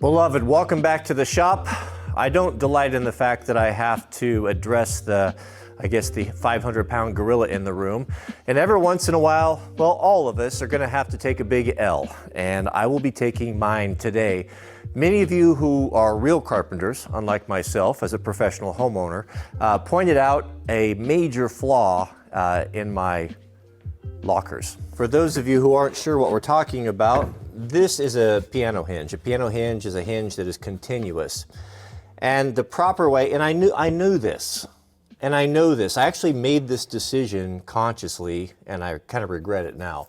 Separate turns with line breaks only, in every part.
Beloved, welcome back to the shop. I don't delight in the fact that I have to address the 500-pound gorilla in the room. And every once in a while, well, all of us are gonna have to take a big L, and I will be taking mine today. Many of you who are real carpenters, unlike myself as a professional homeowner, pointed out a major flaw in my lockers. For those of you who aren't sure what we're talking about, this is a piano hinge. A piano hinge is a hinge that is continuous. And the proper way, and I knew this, and I know this. I actually made this decision consciously, and I kind of regret it now.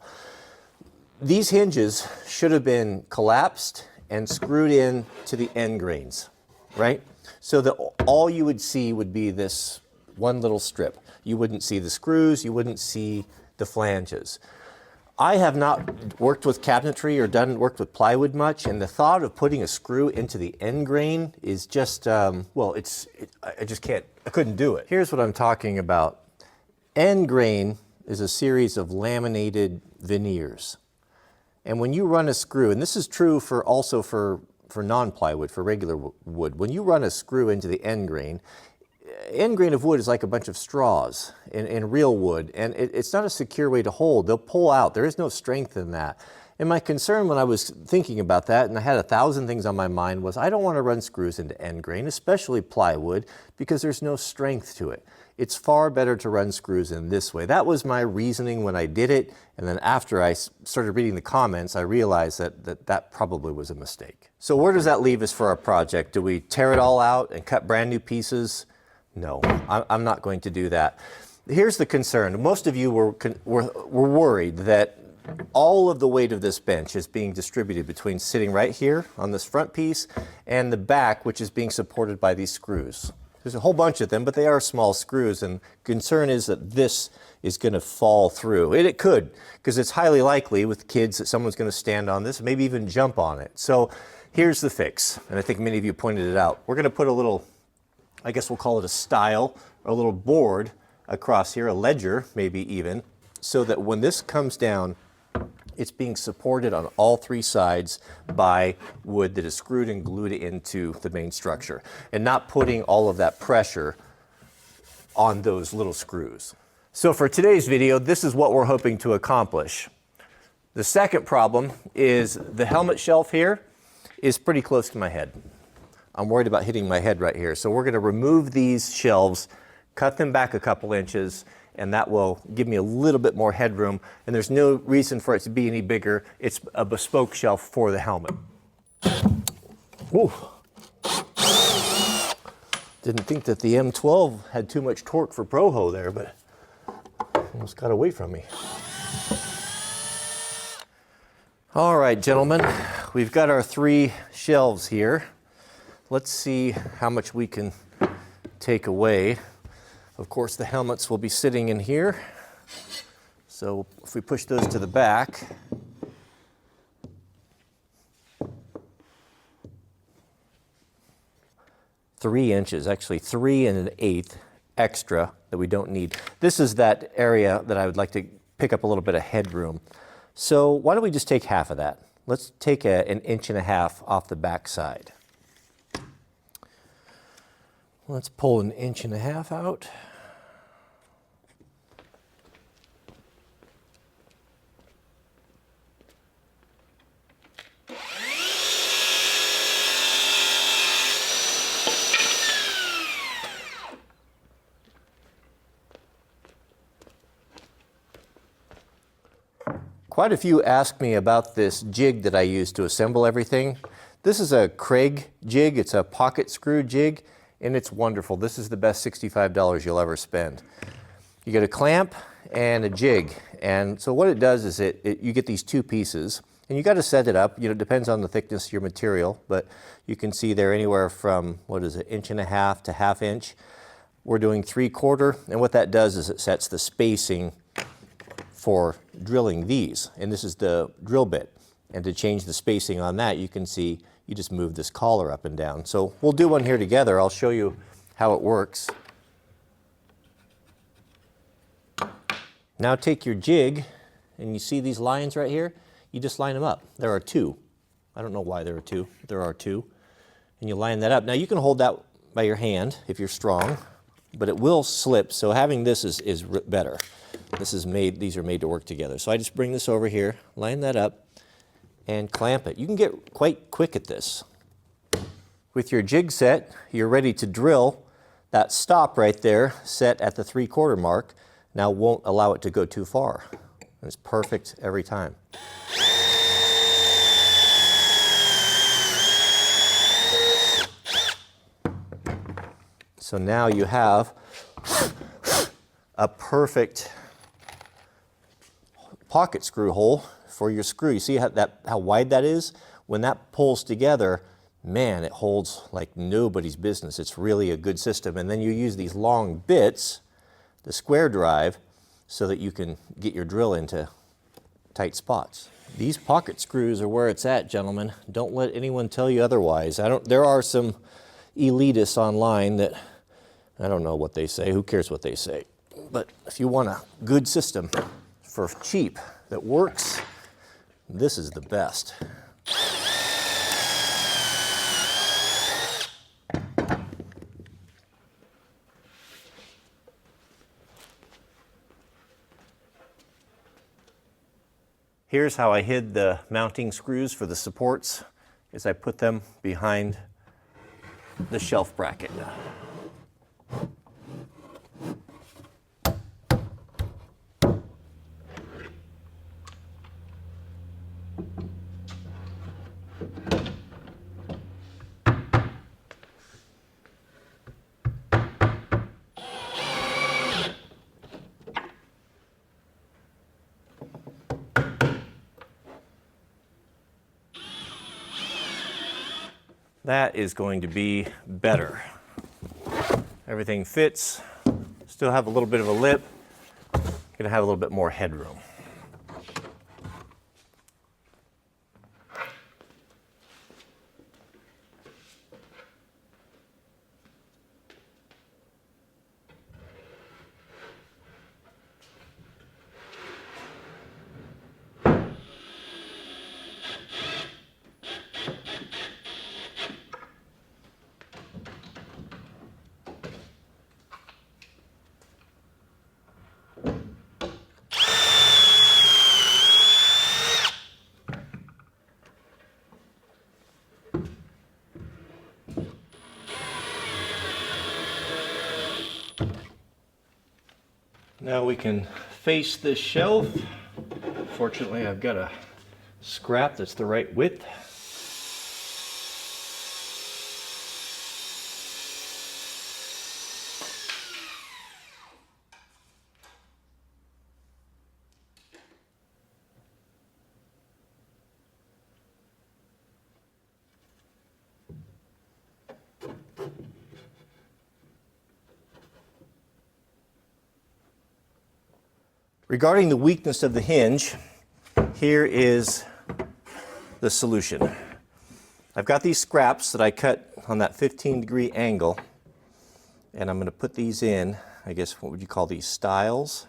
These hinges should have been collapsed and screwed in to the end grains, right? So that all you would see would be this one little strip. You wouldn't see the screws, you wouldn't see the flanges. I have not worked with cabinetry or worked with plywood much, and the thought of putting a screw into the end grain is just, I couldn't do it. Here's what I'm talking about. End grain is a series of laminated veneers. And when you run a screw, and this is true also for non-plywood, for regular wood, when you run a screw into the end grain of wood is like a bunch of straws in real wood, and it's not a secure way to hold. They'll pull out. There is no strength in that. And my concern when I was thinking about that, and I had 1,000 things on my mind, was I don't want to run screws into end grain, especially plywood, because there's no strength to it. It's far better to run screws in this way. That was my reasoning when I did it, and then after I started reading the comments, I realized that probably was a mistake. So where does that leave us for our project? Do we tear it all out and cut brand new pieces? No, I'm not going to do that. Here's the concern. Most of you were worried that all of the weight of this bench is being distributed between sitting right here on this front piece and the back, which is being supported by these screws. There's a whole bunch of them, but they are small screws, and concern is that this is going to fall through. And it could, because it's highly likely with kids that someone's going to stand on this, maybe even jump on it. So here's the fix, and I think many of you pointed it out. We're going to put a little, I guess we'll call it a stile, or a little board across here, a ledger maybe even, so that when this comes down, it's being supported on all three sides by wood that is screwed and glued into the main structure, and not putting all of that pressure on those little screws. So for today's video, this is what we're hoping to accomplish. The second problem is the helmet shelf here is pretty close to my head. I'm worried about hitting my head right here. So we're going to remove these shelves, cut them back a couple inches, and that will give me a little bit more headroom. And there's no reason for it to be any bigger. It's a bespoke shelf for the helmet. Ooh. Didn't think that the M12 had too much torque for Proho there, but almost got away from me. All right, gentlemen, we've got our 3 shelves here. Let's see how much we can take away. Of course, the helmets will be sitting in here. So if we push those to the back, three inches, actually 3 1/8 extra that we don't need. This is that area that I would like to pick up a little bit of headroom. So why don't we just take half of that? Let's take an 1.5 inches off the back side. Let's pull an 1.5 inches out. Quite a few ask me about this jig that I use to assemble everything. This is a Craig jig. It's a pocket screw jig, and it's wonderful. This is the best $65 you'll ever spend. You get a clamp and a jig, and so what it does is you get these 2 pieces, and you got to set it up. You know, it depends on the thickness of your material, but you can see there anywhere from, 1.5 inches to 1/2 inch. We're doing 3/4, and what that does is it sets the spacing for drilling these, and this is the drill bit. And to change the spacing on that, you can see you just move this collar up and down. So we'll do one here together. I'll show you how it works. Now take your jig, and you see these lines right here? You just line them up. There are 2. I don't know why there are two. There are two. And you line that up. Now you can hold that by your hand if you're strong, but it will slip, so having this is better. These are made to work together. So I just bring this over here, line that up, and clamp it. You can get quite quick at this. With your jig set, you're ready to drill. That stop right there, set at the 3/4 mark, now won't allow it to go too far. It's perfect every time. So now you have a perfect pocket screw hole for your screw. You see how wide that is? When that pulls together, man, it holds like nobody's business. It's really a good system. And then you use these long bits, the square drive, so that you can get your drill into tight spots. These pocket screws are where it's at, gentlemen. Don't let anyone tell you otherwise. There are some elitists online that, I don't know what they say. Who cares what they say? But if you want a good system for cheap that works, this is the best. Here's how I hid the mounting screws for the supports, is I put them behind the shelf bracket. That is going to be better. Everything fits, still have a little bit of a lip, gonna have a little bit more headroom. Now we can face this shelf. Fortunately, I've got a scrap that's the right width. Regarding the weakness of the hinge, here is the solution. I've got these scraps that I cut on that 15-degree angle, and I'm going to put these in, I guess, what would you call these, stiles?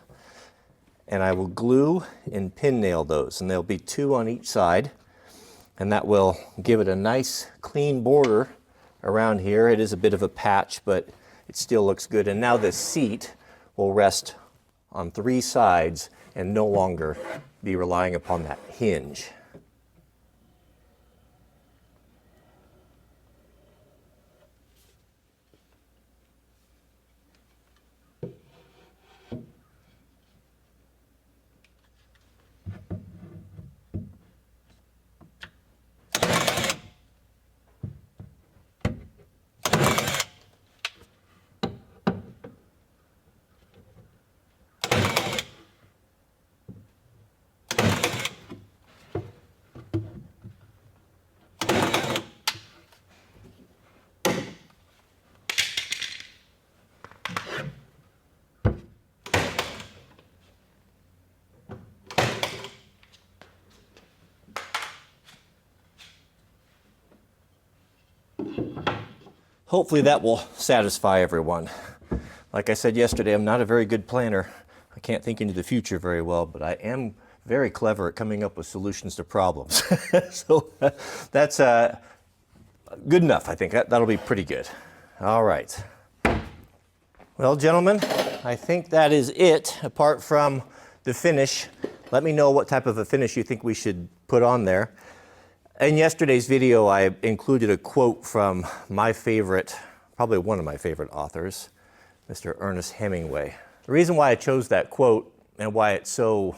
And I will glue and pin nail those, and there'll be 2 on each side, and that will give it a nice clean border around here. It is a bit of a patch, but it still looks good. And now this seat will rest on 3 sides and no longer be relying upon that hinge. Hopefully that will satisfy everyone. Like I said yesterday, I'm not a very good planner. I can't think into the future very well, but I am very clever at coming up with solutions to problems. So that's good enough, I think. That'll be pretty good. All right. Well, gentlemen, I think that is it, apart from the finish. Let me know what type of a finish you think we should put on there. In yesterday's video, I included a quote from my favorite, probably one of my favorite authors, Mr. Ernest Hemingway. The reason why I chose that quote and why it's so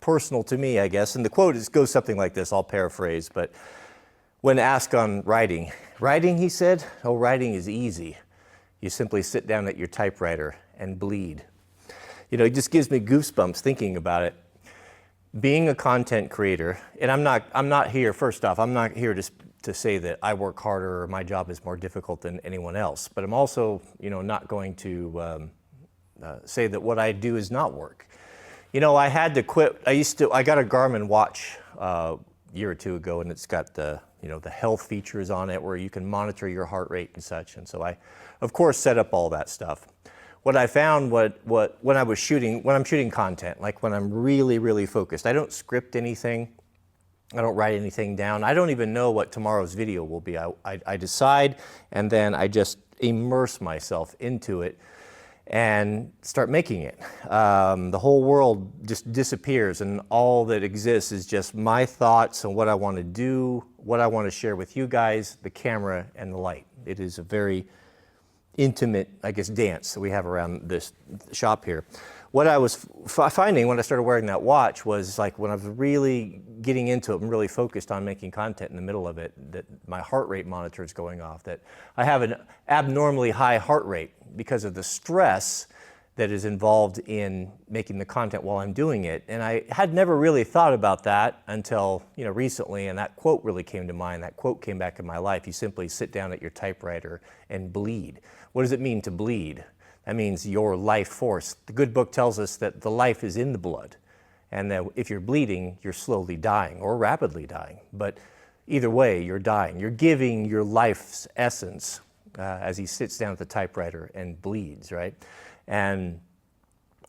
personal to me, I guess, and the quote goes something like this, I'll paraphrase, but when asked on writing, he said, "Oh, writing is easy. You simply sit down at your typewriter and bleed." You know, it just gives me goosebumps thinking about it. Being a content creator, and I'm not here, first off, I'm not here to say that I work harder or my job is more difficult than anyone else, but I'm also, you know, not going to say that what I do is not work. You know, I had to quit. I got a Garmin watch a year or two ago, and it's got the, you know, the health features on it where you can monitor your heart rate and such. And so I, of course, set up all that stuff. What I found, when I'm shooting content, like when I'm really, really focused, I don't script anything. I don't write anything down. I don't even know what tomorrow's video will be. I decide, and then I just immerse myself into it and start making it. The whole world just disappears, and all that exists is just my thoughts and what I want to do, what I want to share with you guys, the camera and the light. It is a very intimate, I guess, dance that we have around this shop here. What I was finding when I started wearing that watch was, like, when I was really getting into it and really focused on making content in the middle of it, that my heart rate monitor is going off, that I have an abnormally high heart rate because of the stress that is involved in making the content while I'm doing it. And I had never really thought about that until, you know, recently, and that quote really came to mind. That quote came back in my life. You simply sit down at your typewriter and bleed. What does it mean to bleed? That means your life force. The good book tells us that the life is in the blood, and that if you're bleeding, you're slowly dying or rapidly dying. But either way, you're dying. You're giving your life's essence as he sits down at the typewriter and bleeds, right? And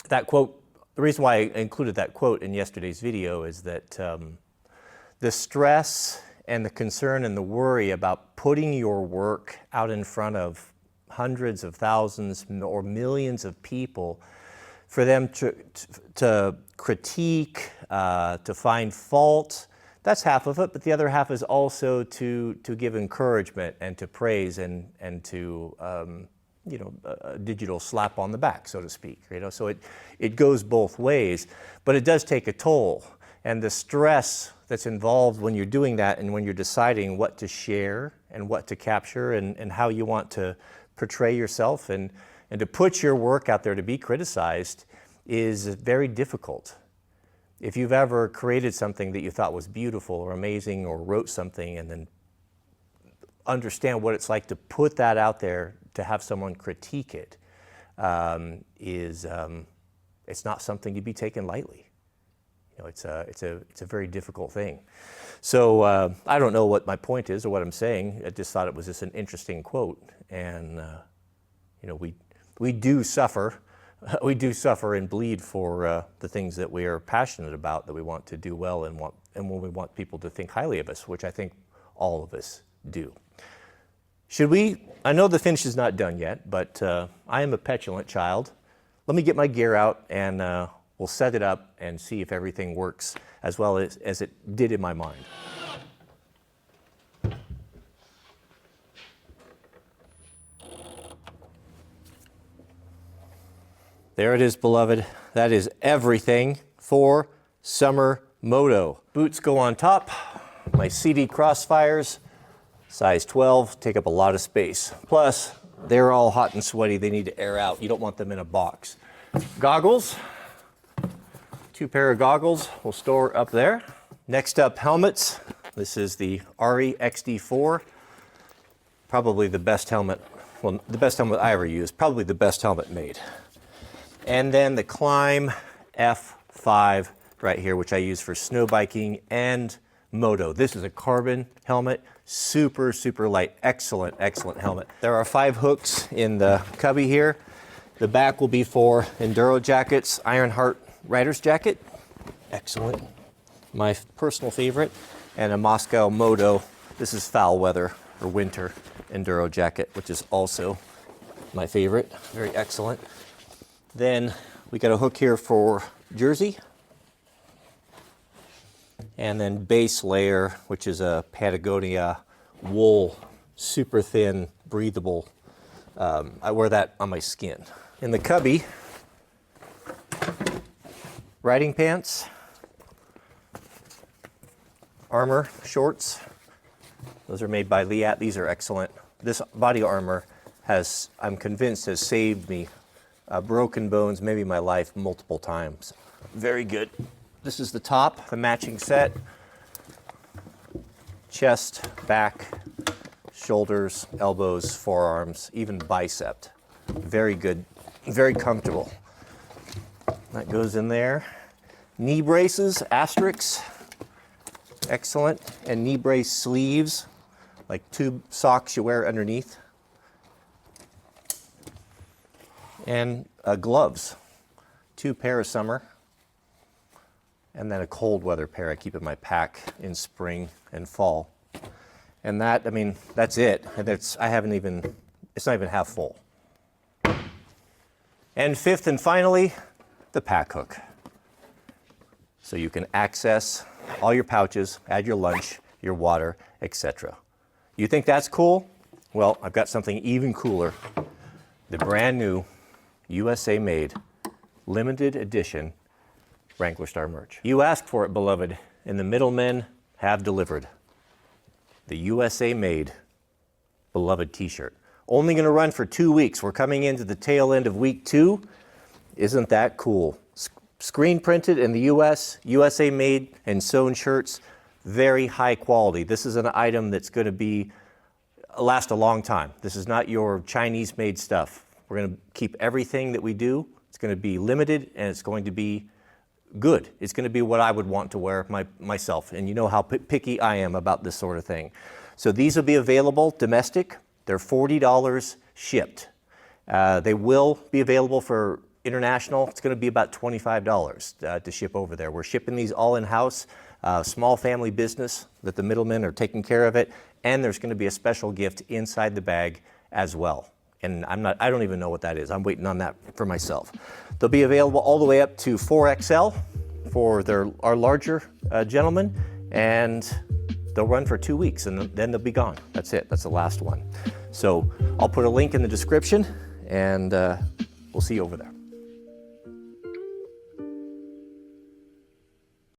that quote, the reason why I included that quote in yesterday's video is that the stress and the concern and the worry about putting your work out in front of hundreds of thousands or millions of people, for them to critique, to find fault, that's half of it, but the other half is also to give encouragement and to praise and to you know, a digital slap on the back, so to speak. You know, so it goes both ways, but it does take a toll. And the stress that's involved when you're doing that and when you're deciding what to share and what to capture and how you want to portray yourself and to put your work out there to be criticized is very difficult. If you've ever created something that you thought was beautiful or amazing, or wrote something and then understand what it's like to put that out there, to have someone critique it, it's not something to be taken lightly. You know, it's a very difficult thing. So I don't know what my point is or what I'm saying. I just thought it was just an interesting quote, and you know, we do suffer. We do suffer and bleed for the things that we are passionate about, that we want to do well and when we want people to think highly of us, which I think all of us do. Should we? I know the finish is not done yet, but I am a petulant child. Let me get my gear out and we'll set it up and see if everything works as well as it did in my mind. There it is, beloved. That is everything for summer moto. Boots go on top. My CD Crossfires, size 12, take up a lot of space. Plus, they're all hot and sweaty. They need to air out. You don't want them in a box. Goggles. 2 pair of goggles we'll store up there. Next up, helmets. This is the RE XD4. Probably the best helmet, well, the best helmet I ever used. Probably the best helmet made. And then the Climb F5 right here, which I use for snow biking and moto. This is a carbon helmet, super, super light, excellent, excellent helmet. There are 5 hooks in the cubby here. The back will be for enduro jackets, Ironheart rider's jacket, excellent. My personal favorite, and a Moscow Moto. This is foul weather or winter enduro jacket, which is also my favorite. Very excellent. Then we got a hook here for jersey. And then base layer, which is a Patagonia wool, super thin, breathable. I wear that on my skin. In the cubby, riding pants, armor shorts. Those are made by Liat. These are excellent. This body armor has, I'm convinced, has saved me broken bones, maybe my life, multiple times. Very good. This is the top, the matching set. Chest, back, shoulders, elbows, forearms, even bicep. Very good, very comfortable. That goes in there. Knee braces, asterisks, excellent. And knee brace sleeves, like tube socks you wear underneath. And gloves, 2 pair of summer. And then a cold weather pair I keep in my pack in spring and fall. And that, I mean, that's it. And it's not even half full. And fifth and finally, the pack hook. So you can access all your pouches, add your lunch, your water, etc. You think that's cool? Well, I've got something even cooler. The brand new USA made limited edition Wranglerstar merch. You asked for it, beloved, and the middlemen have delivered. The USA made beloved t-shirt. Only going to run for 2 weeks. We're coming into the tail end of week 2. Isn't that cool? Screen printed in the US, USA made and sewn shirts, very high quality. This is an item that's going to last a long time. This is not your Chinese made stuff. We're going to keep everything that we do. It's going to be limited and it's going to be good. It's going to be what I would want to wear myself. And you know how picky I am about this sort of thing. So these will be available domestic. They're $40 shipped. They will be available for international. It's going to be about $25 to ship over there. We're shipping these all in-house. Small family business that the middlemen are taking care of it. And there's going to be a special gift inside the bag as well. And I don't even know what that is. I'm waiting on that for myself. They'll be available all the way up to 4XL for our larger gentlemen, and they'll run for 2 weeks, and then they'll be gone. That's it. That's the last one. So I'll put a link in the description, and we'll see you over there.